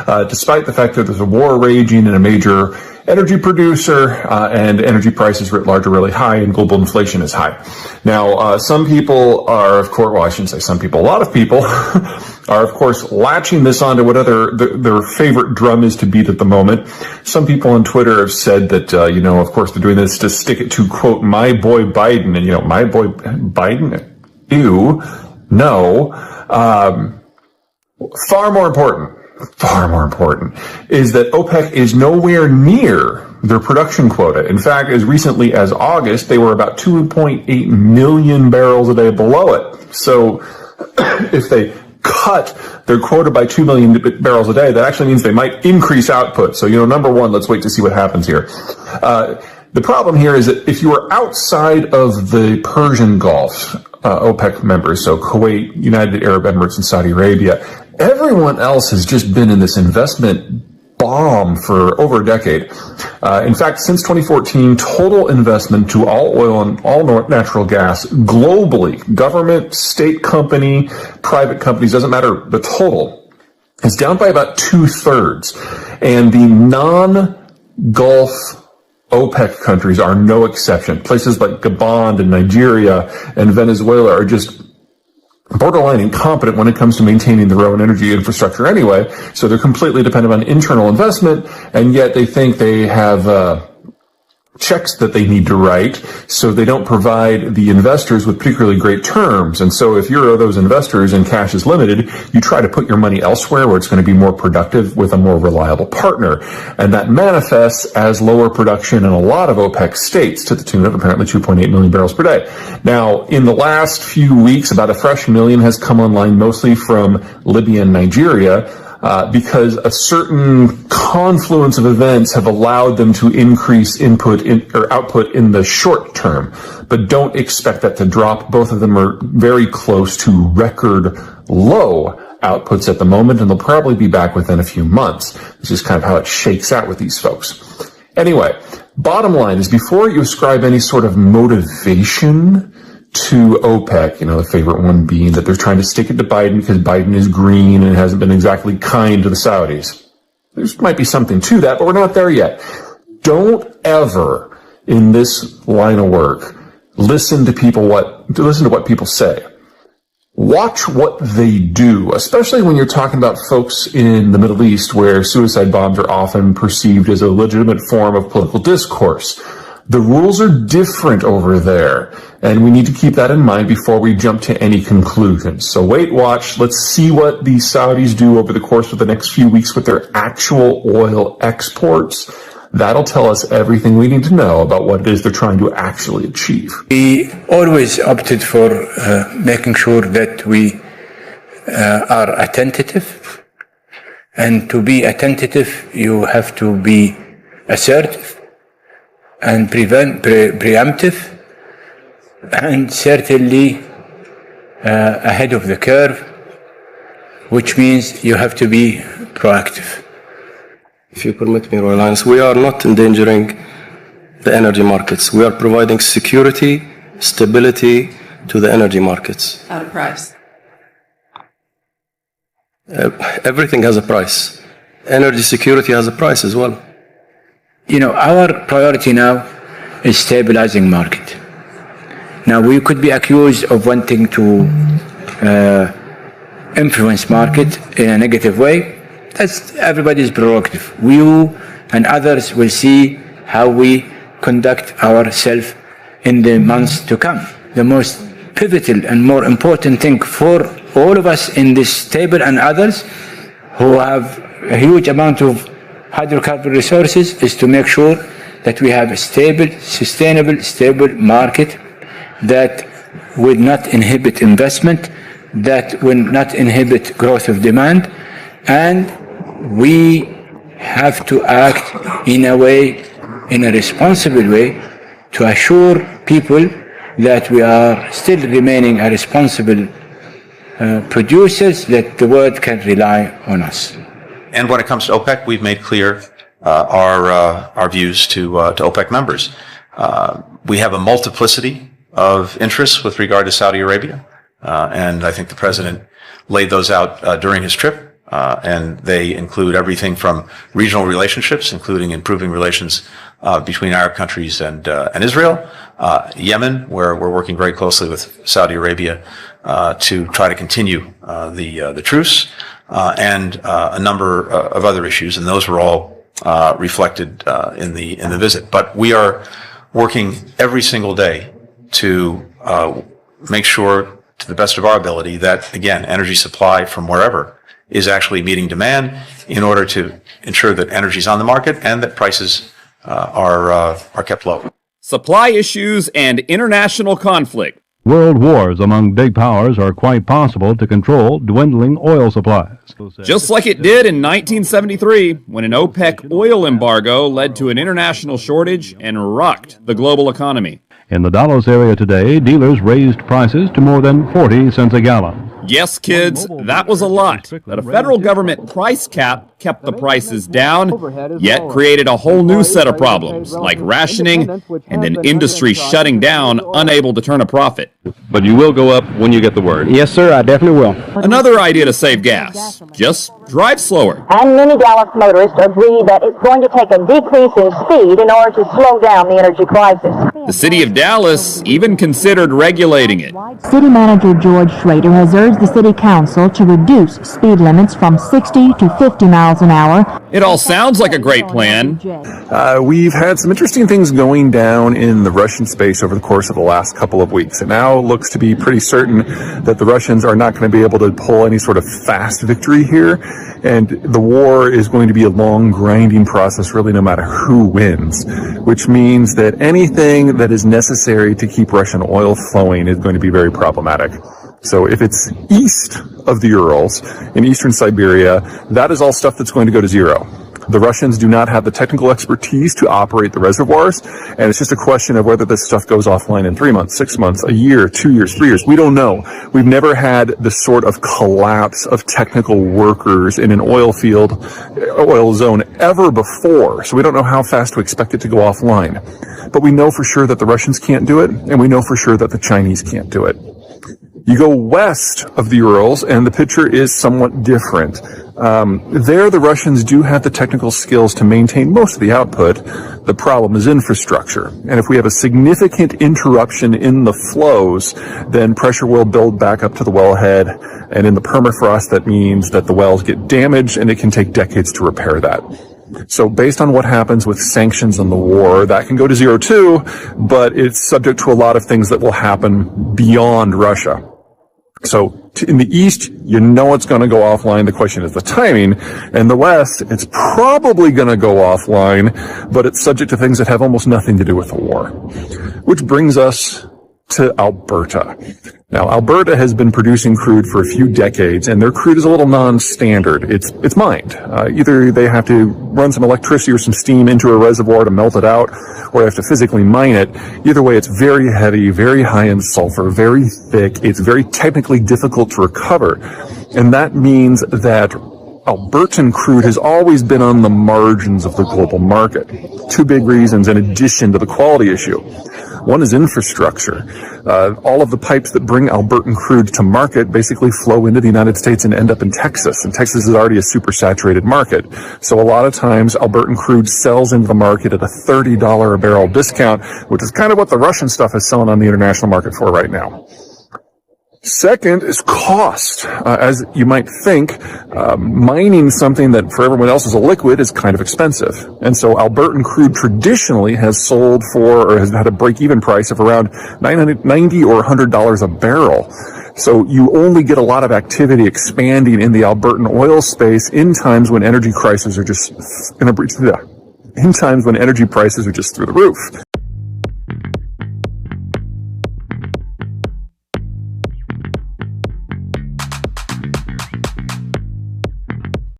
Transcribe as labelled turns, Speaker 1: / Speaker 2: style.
Speaker 1: despite the fact that there's a war raging in a major energy producer, and energy prices writ large are really high and global inflation is high. Now, some people are, of course, well, I shouldn't say some people, a lot of people are, of course, latching this onto what their favorite drum is to beat at the moment. Some people on Twitter have said that, of course, they're doing this to stick it to, quote, my boy Biden. And, my boy Biden? Ew. No. Far more important is that OPEC is nowhere near their production quota. In fact, as recently as August, they were about 2.8 million barrels a day below it. So if they cut their quota by 2 million barrels a day, that actually means they might increase output. So, number one, let's wait to see what happens here. The problem here is that if you are outside of the Persian Gulf, OPEC members, so Kuwait, United Arab Emirates, and Saudi Arabia, everyone else has just been in this investment bomb for over a decade. In fact, since 2014, total investment to all oil and all natural gas globally, government, state company, private companies, doesn't matter, the total is down by about 2/3. And the non-Gulf OPEC countries are no exception. Places like Gabon and Nigeria and Venezuela are just borderline incompetent when it comes to maintaining their own energy infrastructure anyway. So they're completely dependent on internal investment, and yet they think they have checks that they need to write, so they don't provide the investors with particularly great terms. And so if you're those investors and cash is limited, you try to put your money elsewhere where it's going to be more productive with a more reliable partner. And that manifests as lower production in a lot of OPEC states to the tune of apparently 2.8 million barrels per day. Now, in the last few weeks, about a fresh million has come online, mostly from Libya and Nigeria, because a certain confluence of events have allowed them to increase output in the short term, but don't expect that to drop. Both of them are very close to record low outputs at the moment, and they'll probably be back within a few months. This is kind of how it shakes out with these folks. Anyway, bottom line is before you ascribe any sort of motivation to OPEC, the favorite one being that they're trying to stick it to Biden because Biden is green and hasn't been exactly kind to the Saudis. There might be something to that, but we're not there yet. Don't ever, in this line of work, listen to what people say. Watch what they do, especially when you're talking about folks in the Middle East where suicide bombs are often perceived as a legitimate form of political discourse. The rules are different over there, and we need to keep that in mind before we jump to any conclusions. So wait, watch, let's see what the Saudis do over the course of the next few weeks with their actual oil exports. That'll tell us everything we need to know about what it is they're trying to actually achieve.
Speaker 2: We always opted for making sure that we are attentive, and to be attentive, you have to be assertive and preemptive, and certainly ahead of the curve, which means you have to be proactive.
Speaker 3: If you permit me, Royal Highness, we are not endangering the energy markets. We are providing security, stability to the energy markets.
Speaker 4: At a price.
Speaker 3: Everything has a price. Energy security has a price as well.
Speaker 2: Our priority now is stabilizing market. Now, we could be accused of wanting to influence market in a negative way. That's everybody's prerogative. You and others will see how we conduct ourselves in the months to come. The most pivotal and more important thing for all of us in this table and others who have a huge amount of hydrocarbon resources is to make sure that we have a stable, sustainable, stable market that will not inhibit investment, that will not inhibit growth of demand, and we have to act in a responsible way to assure people that we are still remaining a responsible producers, that the world can rely on us.
Speaker 5: And when it comes to OPEC, we've made clear our views to OPEC members. We have a multiplicity of interests with regard to Saudi Arabia, and I think the president laid those out during his trip. and they include everything from regional relationships, including improving relations between Arab countries and Israel, Yemen, where we're working very closely with Saudi Arabia to try to continue the truce, and a number of other issues, and those were all reflected in the visit. But we are working every single day to make sure, to the best of our ability, that again, energy supply from wherever is actually meeting demand in order to ensure that energy is on the market and that prices are kept low.
Speaker 4: Supply issues and international conflict.
Speaker 6: World wars among big powers are quite possible to control dwindling oil supplies.
Speaker 4: Just like it did in 1973, when an OPEC oil embargo led to an international shortage and rocked the global economy.
Speaker 6: In the Dallas area today, dealers raised prices to more than 40 cents a gallon.
Speaker 4: Yes, kids, that was a lot. But a federal government price cap kept the prices down, yet created a whole new set of problems, like rationing and an industry shutting down, unable to turn a profit.
Speaker 6: But you will go up when you get the word.
Speaker 7: Yes, sir, I definitely will.
Speaker 4: Another idea to save gas: just drive slower.
Speaker 8: And many Dallas motorists agree that it's going to take a decrease in speed in order to slow down the energy crisis.
Speaker 4: The city of Dallas even considered regulating it.
Speaker 9: City Manager George Schrader has urged the City Council to reduce speed limits from 60 to 50 miles an hour.
Speaker 4: It all sounds like a great plan.
Speaker 1: We've had some interesting things going down in the Russian space over the course of the last couple of weeks. It now looks to be pretty certain that the Russians are not going to be able to pull any sort of fast victory here. And the war is going to be a long, grinding process, really, no matter who wins, which means that anything that is necessary to keep Russian oil flowing is going to be very problematic. So if it's east of the Urals, in eastern Siberia, that is all stuff that's going to go to zero. The Russians do not have the technical expertise to operate the reservoirs, and it's just a question of whether this stuff goes offline in 3 months, 6 months, a year, 2 years, 3 years. We don't know. We've never had the sort of collapse of technical workers in an oil field, oil zone ever before, so we don't know how fast to expect it to go offline. But we know for sure that the Russians can't do it, and we know for sure that the Chinese can't do it. You go west of the Urals, and the picture is somewhat different. There, the Russians do have the technical skills to maintain most of the output. The problem is infrastructure. And if we have a significant interruption in the flows, then pressure will build back up to the wellhead. And in the permafrost, that means that the wells get damaged, and it can take decades to repair that. So based on what happens with sanctions on the war, that can go to zero too, but it's subject to a lot of things that will happen beyond Russia. So in the east, you know it's going to go offline. The question is the timing. In the west, it's probably going to go offline, but it's subject to things that have almost nothing to do with the war. Which brings us to Alberta. Now, Alberta has been producing crude for a few decades, and their crude is a little non-standard. It's mined. Either they have to run some electricity or some steam into a reservoir to melt it out, or they have to physically mine it. Either way, it's very heavy, very high in sulfur, very thick. It's very technically difficult to recover. And that means that Albertan crude has always been on the margins of the global market. Two big reasons in addition to the quality issue. One is infrastructure. All of the pipes that bring Albertan crude to market basically flow into the United States and end up in Texas. And Texas is already a super saturated market. So a lot of times Albertan crude sells into the market at a $30 a barrel discount, which is kind of what the Russian stuff is selling on the international market for right now. Second is cost. As you might think, mining something that for everyone else is a liquid is kind of expensive. And so Albertan crude traditionally has sold for, or has had a break-even price of around $90 or $100 a barrel. So you only get a lot of activity expanding in the Albertan oil space in times when energy prices are just through the roof.